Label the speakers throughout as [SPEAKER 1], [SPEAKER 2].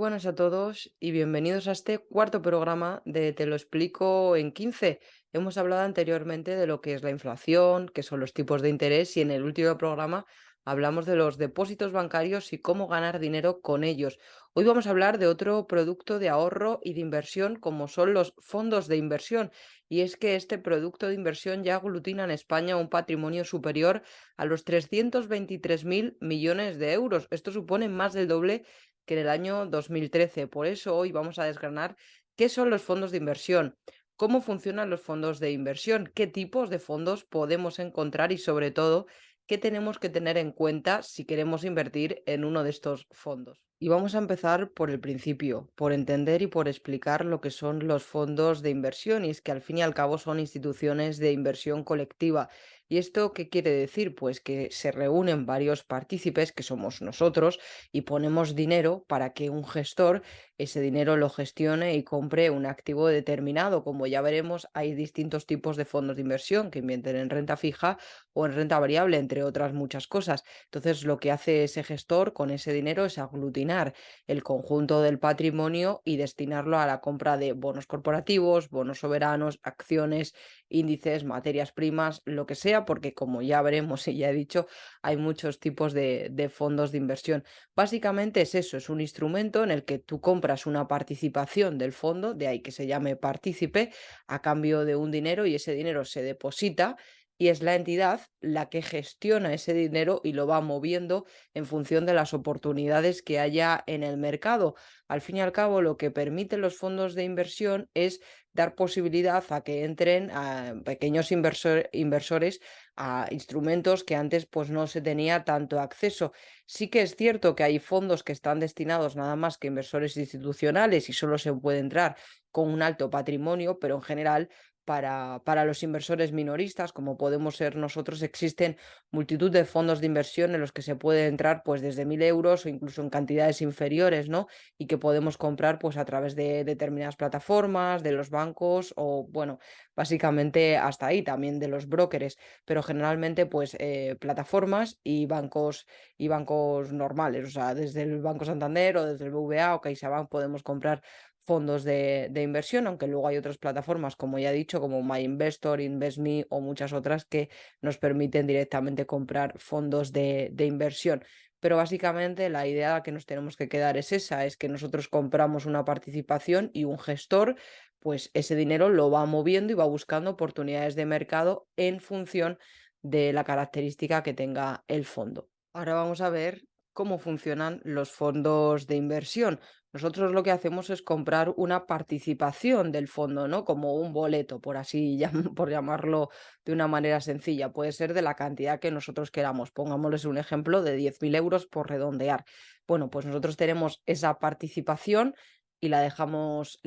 [SPEAKER 1] buenas a todos y bienvenidos a este cuarto programa de Te lo explico en 15. Hemos hablado anteriormente de lo que es la inflación, qué son los tipos de interés y en el último programa hablamos de los depósitos bancarios y cómo ganar dinero con ellos. Hoy vamos a hablar de otro producto de ahorro y de inversión como son los fondos de inversión. Y es que este producto de inversión ya aglutina en España un patrimonio superior a los 323.000 millones de euros. Esto supone más del doble que en el año 2013. Por eso hoy vamos a desgranar qué son los fondos de inversión, cómo funcionan los fondos de inversión, qué tipos de fondos podemos encontrar y sobre todo qué tenemos que tener en cuenta si queremos invertir en uno de estos fondos. Y vamos a empezar por el principio, por entender y por explicar lo que son los fondos de inversión. Y es que al fin y al cabo son instituciones de inversión colectiva. ¿Y esto qué quiere decir? Pues que se reúnen varios partícipes, que somos nosotros, y ponemos dinero para que un gestor ese dinero lo gestione y compre un activo determinado. Como ya veremos, hay distintos tipos de fondos de inversión que invierten en renta fija o en renta variable, entre otras muchas cosas. Entonces, lo que hace ese gestor con ese dinero es aglutinar el conjunto del patrimonio y destinarlo a la compra de bonos corporativos, bonos soberanos, acciones, índices, materias primas, lo que sea, porque como ya veremos y ya he dicho, hay muchos tipos de fondos de inversión. Básicamente es eso, es un instrumento en el que tú compras una participación del fondo, de ahí que se llame partícipe, a cambio de un dinero y ese dinero se deposita y es la entidad la que gestiona ese dinero y lo va moviendo en función de las oportunidades que haya en el mercado. Al fin y al cabo, lo que permiten los fondos de inversión es dar posibilidad a que entren a pequeños inversores a instrumentos que antes pues no se tenía tanto acceso. Sí que es cierto que hay fondos que están destinados nada más que a inversores institucionales y solo se puede entrar con un alto patrimonio, pero en general para los inversores minoristas, como podemos ser nosotros, existen multitud de fondos de inversión en los que se puede entrar pues desde 1.000 euros o incluso en cantidades inferiores, ¿no? Y que podemos comprar pues a través de determinadas plataformas, de los bancos o bueno, básicamente hasta ahí también de los brokers, pero generalmente pues plataformas y bancos normales, o sea, desde el Banco Santander o desde el BVA o CaixaBank podemos comprar fondos de inversión, aunque luego hay otras plataformas, como ya he dicho, como MyInvestor, InvestMe o muchas otras que nos permiten directamente comprar fondos de inversión. Pero básicamente la idea a la que nos tenemos que quedar es esa, es que nosotros compramos una participación y un gestor, pues ese dinero lo va moviendo y va buscando oportunidades de mercado en función de la característica que tenga el fondo. Ahora vamos a ver cómo funcionan los fondos de inversión. Nosotros lo que hacemos es comprar una participación del fondo, ¿no? Como un boleto, por así por llamarlo de una manera sencilla. Puede ser de la cantidad que nosotros queramos. Pongámosles un ejemplo de 10.000 euros por redondear. Bueno, pues nosotros tenemos esa participación y la dejamos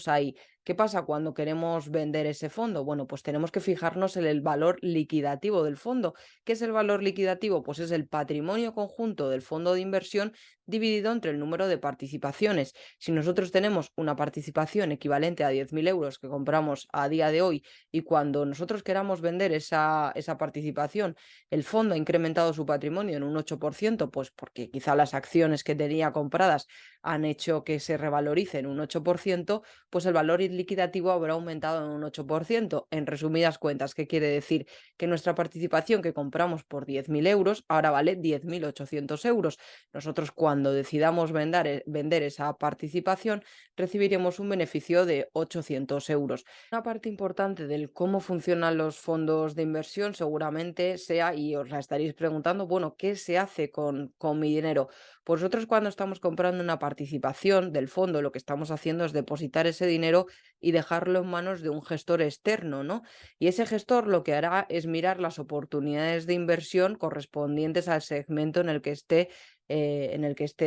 [SPEAKER 1] ahí. ¿Qué pasa cuando queremos vender ese fondo? Bueno, pues tenemos que fijarnos en el valor liquidativo del fondo. ¿Qué es el valor liquidativo? Pues es el patrimonio conjunto del fondo de inversión dividido entre el número de participaciones. Si nosotros tenemos una participación equivalente a 10.000 euros que compramos a día de hoy y cuando nosotros queramos vender esa participación, el fondo ha incrementado su patrimonio en un 8%, pues porque quizá las acciones que tenía compradas han hecho que se revaloricen un 8%, pues el valor liquidativo habrá aumentado en un 8%. En resumidas cuentas, ¿qué quiere decir? Que nuestra participación que compramos por 10.000 euros ahora vale 10.800 euros. Nosotros cuando decidamos vender esa participación recibiremos un beneficio de 800 euros. Una parte importante del cómo funcionan los fondos de inversión seguramente sea, y os la estaréis preguntando, bueno, ¿qué se hace con mi dinero? Pues nosotros cuando estamos comprando una participación del fondo, lo que estamos haciendo es depositar ese dinero y dejarlo en manos de un gestor externo, ¿no? Y ese gestor lo que hará es mirar las oportunidades de inversión correspondientes al segmento en el que esté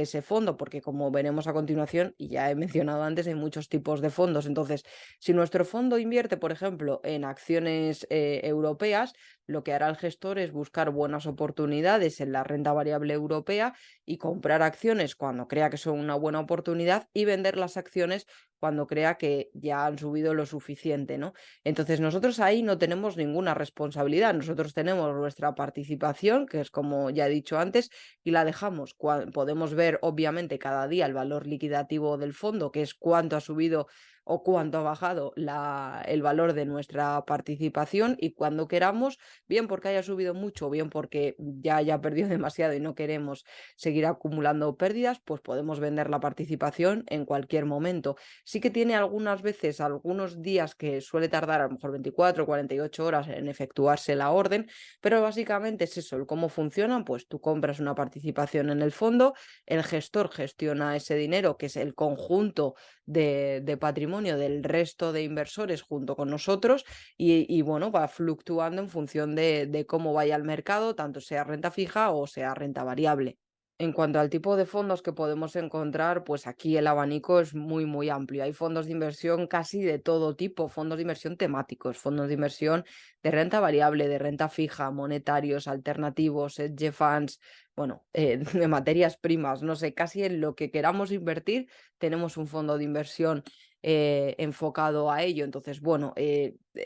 [SPEAKER 1] ese fondo, porque como veremos a continuación, y ya he mencionado antes, hay muchos tipos de fondos. Entonces, si nuestro fondo invierte, por ejemplo, en acciones europeas, lo que hará el gestor es buscar buenas oportunidades en la renta variable europea y comprar acciones cuando crea que son una buena oportunidad y vender las acciones cuando crea que ya han subido lo suficiente, ¿no? Entonces nosotros ahí no tenemos ninguna responsabilidad, nosotros tenemos nuestra participación, que es como ya he dicho antes, y la dejamos. Podemos ver obviamente cada día el valor liquidativo del fondo, que es cuánto ha subido o cuánto ha bajado el valor de nuestra participación, y cuando queramos, bien porque haya subido mucho, bien porque ya haya perdido demasiado y no queremos seguir acumulando pérdidas, pues podemos vender la participación en cualquier momento. Sí que tiene algunas veces, algunos días que suele tardar a lo mejor 24 o 48 horas en efectuarse la orden, pero básicamente es eso, el cómo funciona, pues tú compras una participación en el fondo, el gestor gestiona ese dinero, que es el conjunto de patrimonio del resto de inversores junto con nosotros, y bueno, va fluctuando en función de cómo vaya el mercado, tanto sea renta fija o sea renta variable. En cuanto al tipo de fondos que podemos encontrar, pues aquí el abanico es muy, muy amplio. Hay fondos de inversión casi de todo tipo, fondos de inversión temáticos, fondos de inversión de renta variable, de renta fija, monetarios, alternativos, hedge funds, bueno, de materias primas, no sé, casi en lo que queramos invertir tenemos un fondo de inversión enfocado a ello. Entonces, bueno,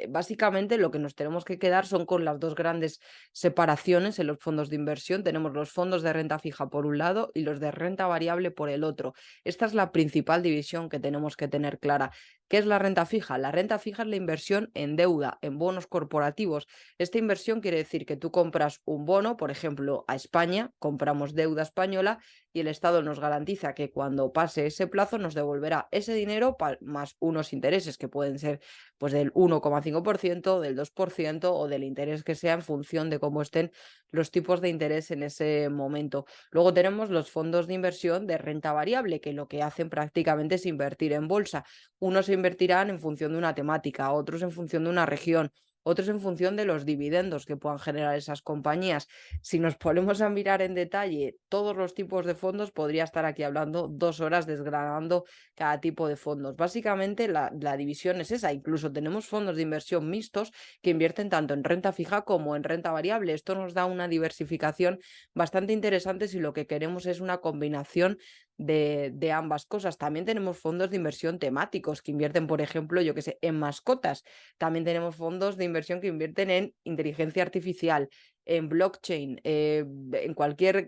[SPEAKER 1] básicamente lo que nos tenemos que quedar son con las dos grandes separaciones en los fondos de inversión. Tenemos los fondos de renta fija por un lado y los de renta variable por el otro. Esta es la principal división que tenemos que tener clara. ¿Qué es la renta fija? La renta fija es la inversión en deuda, en bonos corporativos. Esta inversión quiere decir que tú compras un bono, por ejemplo, a España, compramos deuda española y el Estado nos garantiza que cuando pase ese plazo nos devolverá ese dinero más unos intereses que pueden ser pues del 1,5%, del 2% o del interés que sea en función de cómo estén los tipos de interés en ese momento. Luego tenemos los fondos de inversión de renta variable, que lo que hacen prácticamente es invertir en bolsa. Unos se invertirán en función de una temática, otros en función de una región, otros en función de los dividendos que puedan generar esas compañías. Si nos ponemos a mirar en detalle todos los tipos de fondos, podría estar aquí hablando 2 horas desgranando cada tipo de fondos. Básicamente la división es esa. Incluso tenemos fondos de inversión mixtos que invierten tanto en renta fija como en renta variable. Esto nos da una diversificación bastante interesante si lo que queremos es una combinación de ambas cosas. También tenemos fondos de inversión temáticos que invierten, por ejemplo, yo que sé, en mascotas. También tenemos fondos de inversión que invierten en inteligencia artificial, en blockchain,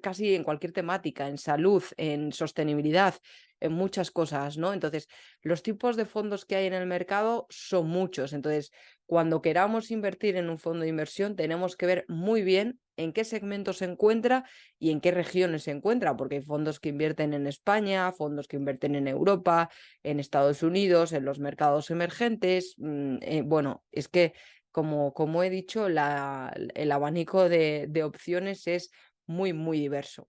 [SPEAKER 1] casi en cualquier temática, en salud, en sostenibilidad, en muchas cosas, ¿no? Entonces, los tipos de fondos que hay en el mercado son muchos. Entonces, cuando queramos invertir en un fondo de inversión, tenemos que ver muy bien en qué segmento se encuentra y en qué regiones se encuentra, porque hay fondos que invierten en España, fondos que invierten en Europa, en Estados Unidos, en los mercados emergentes. Bueno, es que, como he dicho, el abanico de opciones es muy, muy diverso.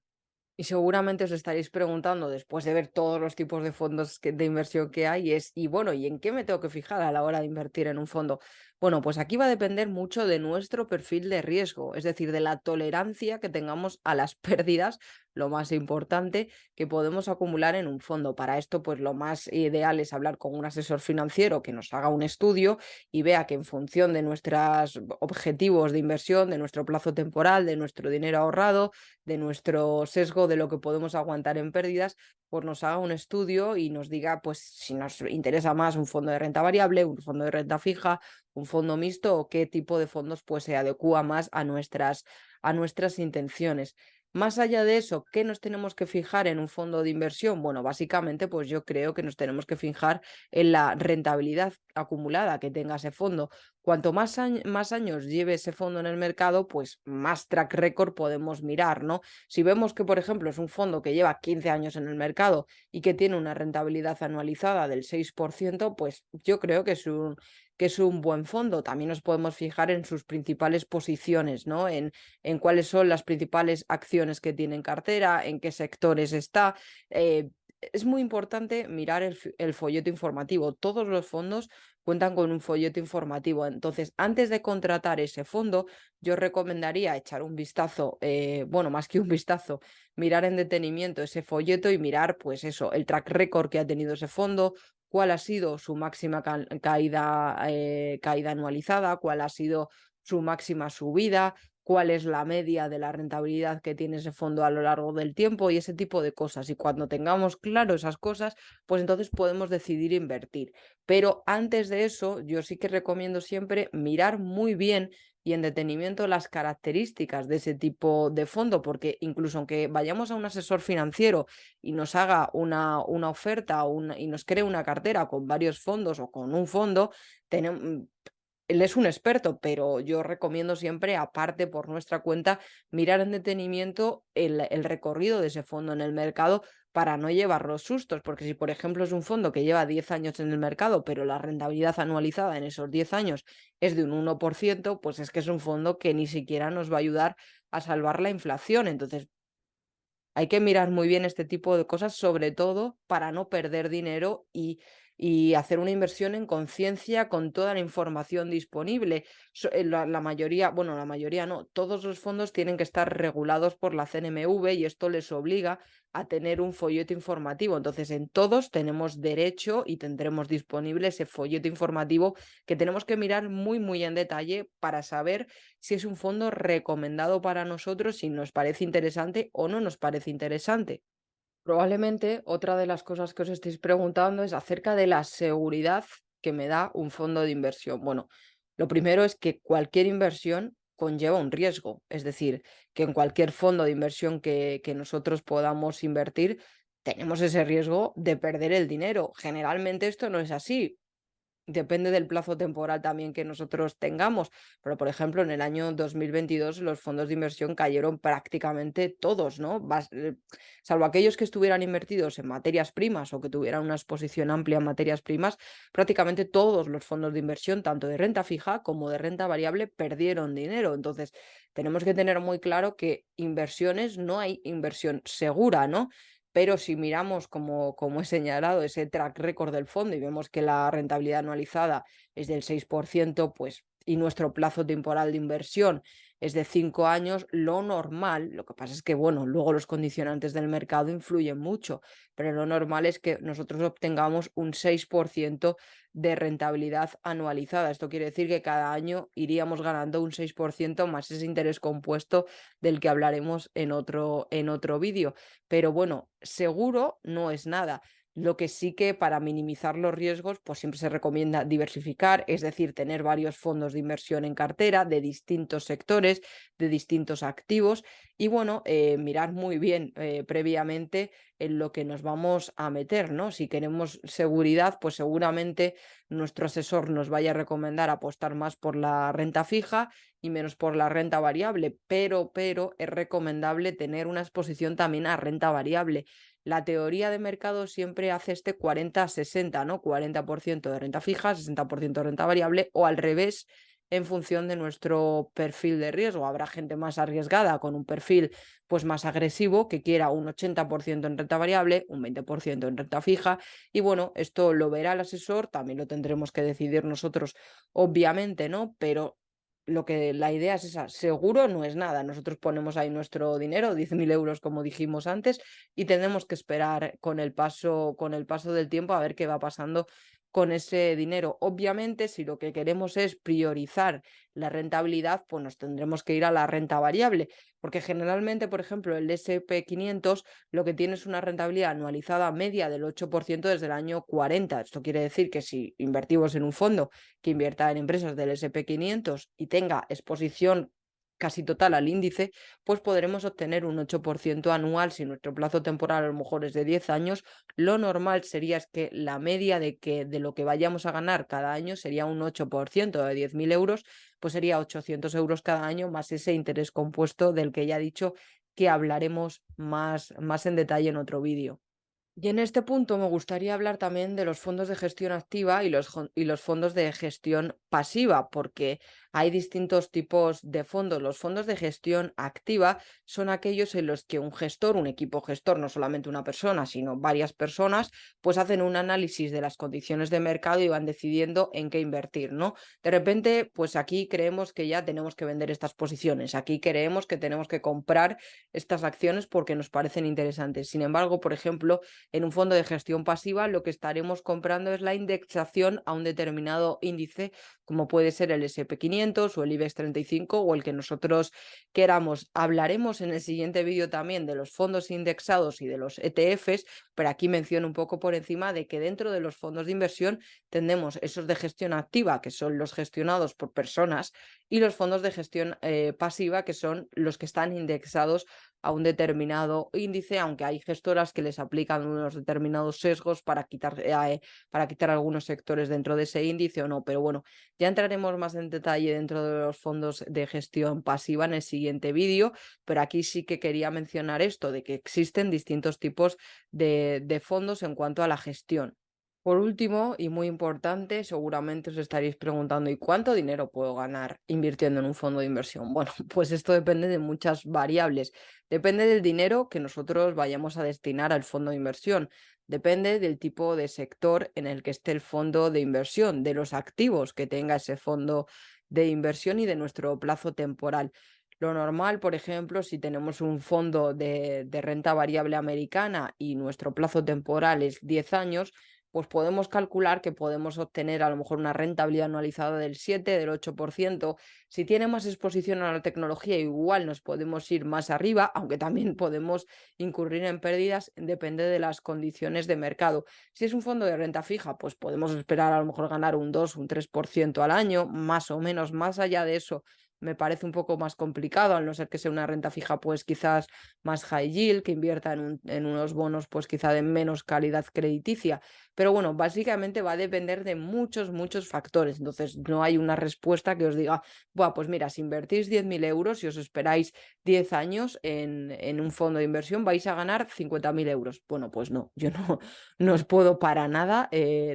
[SPEAKER 1] Y seguramente os estaréis preguntando, después de ver todos los tipos de fondos de inversión que hay, y bueno, ¿y en qué me tengo que fijar a la hora de invertir en un fondo? Bueno, pues aquí va a depender mucho de nuestro perfil de riesgo, es decir, de la tolerancia que tengamos a las pérdidas, lo más importante que podemos acumular en un fondo. Para esto, pues lo más ideal es hablar con un asesor financiero que nos haga un estudio y vea que en función de nuestros objetivos de inversión, de nuestro plazo temporal, de nuestro dinero ahorrado, de nuestro sesgo de lo que podemos aguantar en pérdidas, pues nos haga un estudio y nos diga pues si nos interesa más un fondo de renta variable, un fondo de renta fija, un fondo mixto o qué tipo de fondos pues se adecua más a nuestras intenciones. Más allá de eso, ¿qué nos tenemos que fijar en un fondo de inversión? Bueno, básicamente, pues yo creo que nos tenemos que fijar en la rentabilidad acumulada que tenga ese fondo. Cuanto más años lleve ese fondo en el mercado, pues más track record podemos mirar, ¿no? Si vemos que, por ejemplo, es un fondo que lleva 15 años en el mercado y que tiene una rentabilidad anualizada del 6%, pues yo creo que es un buen fondo. También nos podemos fijar en sus principales posiciones, ¿no? En cuáles son las principales acciones que tiene en cartera, en qué sectores está. Es muy importante mirar el folleto informativo. Todos los fondos cuentan con un folleto informativo. Entonces, antes de contratar ese fondo, yo recomendaría echar un vistazo, bueno, más que un vistazo, mirar en detenimiento ese folleto y mirar, pues eso, el track record que ha tenido ese fondo, cuál ha sido su máxima caída anualizada, cuál ha sido su máxima subida, cuál es la media de la rentabilidad que tiene ese fondo a lo largo del tiempo y ese tipo de cosas. Y cuando tengamos claro esas cosas, pues entonces podemos decidir invertir. Pero antes de eso, yo sí que recomiendo siempre mirar muy bien y en detenimiento las características de ese tipo de fondo, porque incluso aunque vayamos a un asesor financiero y nos haga una oferta y nos cree una cartera con varios fondos o con un fondo, tenemos, él es un experto, pero yo recomiendo siempre, aparte por nuestra cuenta, mirar en detenimiento el recorrido de ese fondo en el mercado para no llevar los sustos, porque si por ejemplo es un fondo que lleva 10 años en el mercado, pero la rentabilidad anualizada en esos 10 años es de un 1%, pues es que es un fondo que ni siquiera nos va a ayudar a salvar la inflación. Entonces, hay que mirar muy bien este tipo de cosas, sobre todo para no perder dinero y hacer una inversión en conciencia con toda la información disponible. La mayoría, bueno, la mayoría no, todos los fondos tienen que estar regulados por la CNMV y esto les obliga a tener un folleto informativo. Entonces, en todos tenemos derecho y tendremos disponible ese folleto informativo que tenemos que mirar muy, muy en detalle para saber si es un fondo recomendado para nosotros, si nos parece interesante o no nos parece interesante. Probablemente otra de las cosas que os estéis preguntando es acerca de la seguridad que me da un fondo de inversión. Bueno, lo primero es que cualquier inversión conlleva un riesgo, es decir, que en cualquier fondo de inversión que nosotros podamos invertir, tenemos ese riesgo de perder el dinero. Generalmente esto no es así. Depende del plazo temporal también que nosotros tengamos, pero por ejemplo, en el año 2022 los fondos de inversión cayeron prácticamente todos, ¿no? Salvo aquellos que estuvieran invertidos en materias primas o que tuvieran una exposición amplia en materias primas, prácticamente todos los fondos de inversión, tanto de renta fija como de renta variable, perdieron dinero. Entonces, tenemos que tener muy claro que inversiones, no hay inversión segura, ¿no? Pero si miramos, como he señalado, ese track record del fondo y vemos que la rentabilidad anualizada es del 6%, pues, y nuestro plazo temporal de inversión es de 5 años, lo normal, lo que pasa es que, bueno, luego los condicionantes del mercado influyen mucho, pero lo normal es que nosotros obtengamos un 6% de rentabilidad anualizada. Esto quiere decir que cada año iríamos ganando un 6% más ese interés compuesto del que hablaremos en otro vídeo. Pero bueno, seguro no es nada. Lo que sí que para minimizar los riesgos, pues siempre se recomienda diversificar, es decir, tener varios fondos de inversión en cartera de distintos sectores, de distintos activos y bueno, mirar muy bien previamente en lo que nos vamos a meter, ¿no? Si queremos seguridad, pues seguramente nuestro asesor nos vaya a recomendar apostar más por la renta fija y menos por la renta variable, pero es recomendable tener una exposición también a renta variable. La teoría de mercado siempre hace este 40-60, ¿no? 40% de renta fija, 60% de renta variable o al revés en función de nuestro perfil de riesgo. Habrá gente más arriesgada con un perfil pues más agresivo que quiera un 80% en renta variable, un 20% en renta fija y bueno, esto lo verá el asesor, también lo tendremos que decidir nosotros obviamente, ¿no? Pero la idea es esa, seguro no es nada. Nosotros ponemos ahí nuestro dinero, 10.000 euros como dijimos antes, y tenemos que esperar con el paso del tiempo a ver qué va pasando con ese dinero. Obviamente, si lo que queremos es priorizar la rentabilidad, pues nos tendremos que ir a la renta variable, porque generalmente, por ejemplo, el SP 500 lo que tiene es una rentabilidad anualizada media del 8% desde el año 40. Esto quiere decir que si invertimos en un fondo que invierta en empresas del SP 500 y tenga exposición casi total al índice, pues podremos obtener un 8% anual si nuestro plazo temporal a lo mejor es de 10 años. Lo normal sería es que la media de lo que vayamos a ganar cada año sería un 8% de 10.000 euros, pues sería 800 euros cada año más ese interés compuesto del que ya he dicho que hablaremos más en detalle en otro vídeo. Y en este punto me gustaría hablar también de los fondos de gestión activa y los fondos de gestión pasiva, porque hay distintos tipos de fondos. Los fondos de gestión activa son aquellos en los que un gestor, un equipo gestor, no solamente una persona, sino varias personas, pues hacen un análisis de las condiciones de mercado y van decidiendo en qué invertir, ¿no? De repente, pues aquí creemos que ya tenemos que vender estas posiciones, aquí creemos que tenemos que comprar estas acciones porque nos parecen interesantes. Sin embargo, por ejemplo, en un fondo de gestión pasiva, lo que estaremos comprando es la indexación a un determinado índice, como puede ser el SP 500 500 o el IBEX 35 o el que nosotros queramos. Hablaremos en el siguiente vídeo también de los fondos indexados y de los ETFs, pero aquí menciono un poco por encima de que dentro de los fondos de inversión tenemos esos de gestión activa, que son los gestionados por personas, y los fondos de gestión pasiva, que son los que están indexados a un determinado índice, aunque hay gestoras que les aplican unos determinados sesgos para quitar algunos sectores dentro de ese índice o no. Pero bueno, ya entraremos más en detalle dentro de los fondos de gestión pasiva en el siguiente vídeo, pero aquí sí que quería mencionar esto, de que existen distintos tipos de fondos en cuanto a la gestión. Por último, y muy importante, seguramente os estaréis preguntando, ¿y cuánto dinero puedo ganar invirtiendo en un fondo de inversión? Bueno, pues esto depende de muchas variables. Depende del dinero que nosotros vayamos a destinar al fondo de inversión. Depende del tipo de sector en el que esté el fondo de inversión, de los activos que tenga ese fondo de inversión y de nuestro plazo temporal. Lo normal, por ejemplo, si tenemos un fondo de renta variable americana y nuestro plazo temporal es 10 años, pues podemos calcular que podemos obtener a lo mejor una rentabilidad anualizada del 7, del 8%. Si tiene más exposición a la tecnología, igual nos podemos ir más arriba, aunque también podemos incurrir en pérdidas, depende de las condiciones de mercado. Si es un fondo de renta fija, pues podemos esperar a lo mejor ganar un 2, un 3% al año, más o menos. Más allá de eso, me parece un poco más complicado, al no ser que sea una renta fija, pues quizás más high yield, que invierta en unos bonos, pues quizá de menos calidad crediticia. Pero bueno, básicamente va a depender de muchos, muchos factores. Entonces, no hay una respuesta que os diga, buah, pues mira, si invertís 10.000 euros y os esperáis 10 años en un fondo de inversión, vais a ganar 50.000 euros. Bueno, pues no, yo no os puedo para nada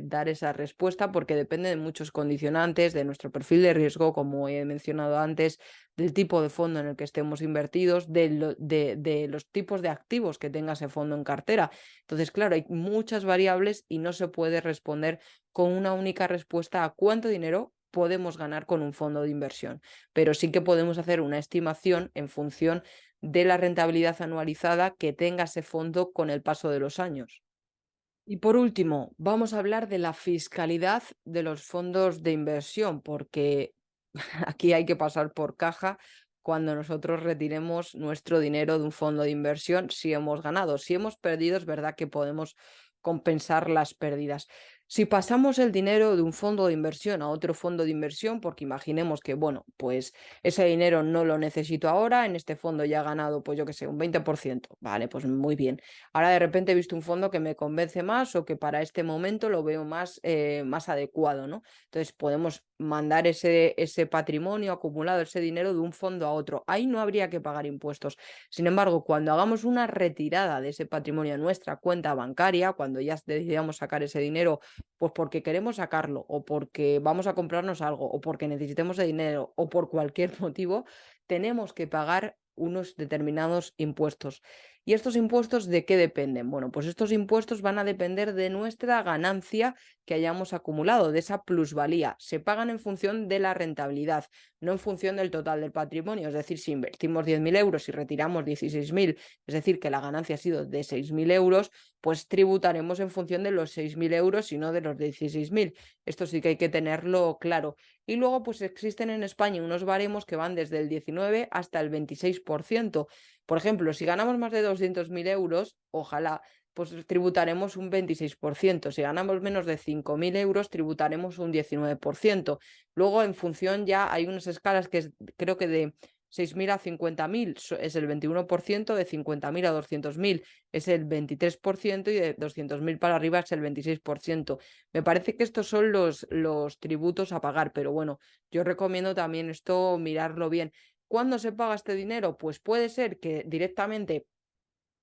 [SPEAKER 1] dar esa respuesta porque depende de muchos condicionantes, de nuestro perfil de riesgo, como he mencionado antes, del tipo de fondo en el que estemos invertidos, de los tipos de activos que tenga ese fondo en cartera. Entonces, claro, hay muchas variables y no se puede responder con una única respuesta a cuánto dinero podemos ganar con un fondo de inversión, pero sí que podemos hacer una estimación en función de la rentabilidad anualizada que tenga ese fondo con el paso de los años. Y por último, vamos a hablar de la fiscalidad de los fondos de inversión, porque aquí hay que pasar por caja cuando nosotros retiremos nuestro dinero de un fondo de inversión si hemos ganado. Si hemos perdido, es verdad que podemos compensar las pérdidas. Si pasamos el dinero de un fondo de inversión a otro fondo de inversión, porque imaginemos que, bueno, pues ese dinero no lo necesito ahora, en este fondo ya he ganado, pues yo qué sé, un 20%. Vale, pues muy bien. Ahora de repente he visto un fondo que me convence más o que para este momento lo veo más adecuado, ¿no? Entonces podemos mandar ese patrimonio acumulado, ese dinero de un fondo a otro. Ahí no habría que pagar impuestos. Sin embargo, cuando hagamos una retirada de ese patrimonio a nuestra cuenta bancaria, cuando ya decidamos sacar ese dinero, pues porque queremos sacarlo o porque vamos a comprarnos algo o porque necesitemos de dinero o por cualquier motivo, tenemos que pagar unos determinados impuestos. ¿Y estos impuestos de qué dependen? Bueno, pues estos impuestos van a depender de nuestra ganancia que hayamos acumulado, de esa plusvalía. Se pagan en función de la rentabilidad, no en función del total del patrimonio. Es decir, si invertimos 10.000 euros y retiramos 16.000, es decir, que la ganancia ha sido de 6.000 euros, pues tributaremos en función de los 6.000 euros y no de los 16.000. Esto sí que hay que tenerlo claro. Y luego, pues existen en España unos baremos que van desde el 19 hasta el 26%. Por ejemplo, si ganamos más de 200.000 euros, ojalá, pues tributaremos un 26%. Si ganamos menos de 5.000 euros, tributaremos un 19%. Luego, en función ya hay unas escalas que creo que de 6.000 a 50.000 es el 21%, de 50.000 a 200.000 es el 23% y de 200.000 para arriba es el 26%. Me parece que estos son los tributos a pagar, pero bueno, yo recomiendo también esto mirarlo bien. ¿Cuándo se paga este dinero? Pues puede ser que directamente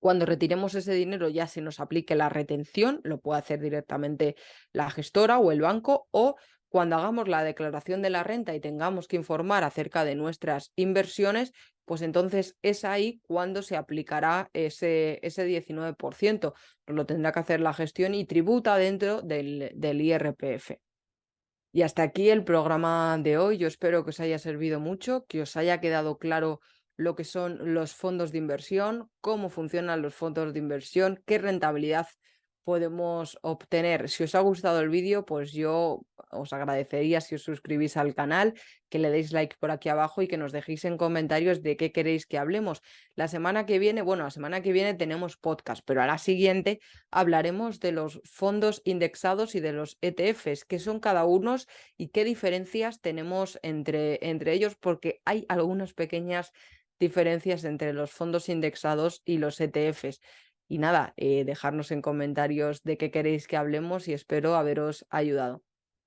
[SPEAKER 1] cuando retiremos ese dinero ya se nos aplique la retención, lo puede hacer directamente la gestora o el banco, o cuando hagamos la declaración de la renta y tengamos que informar acerca de nuestras inversiones, pues entonces es ahí cuando se aplicará ese 19%. Lo tendrá que hacer la gestión y tributa dentro del IRPF. Y hasta aquí el programa de hoy. Yo espero que os haya servido mucho, que os haya quedado claro lo que son los fondos de inversión, cómo funcionan los fondos de inversión, qué rentabilidad podemos obtener. Si os ha gustado el vídeo, pues yo os agradecería si os suscribís al canal, que le deis like por aquí abajo y que nos dejéis en comentarios de qué queréis que hablemos. La semana que viene, bueno, la semana que viene tenemos podcast, pero a la siguiente hablaremos de los fondos indexados y de los ETFs, qué son cada uno y qué diferencias tenemos entre ellos, porque hay algunas pequeñas diferencias entre los fondos indexados y los ETFs. Y nada, dejarnos en comentarios de qué queréis que hablemos y espero haberos ayudado.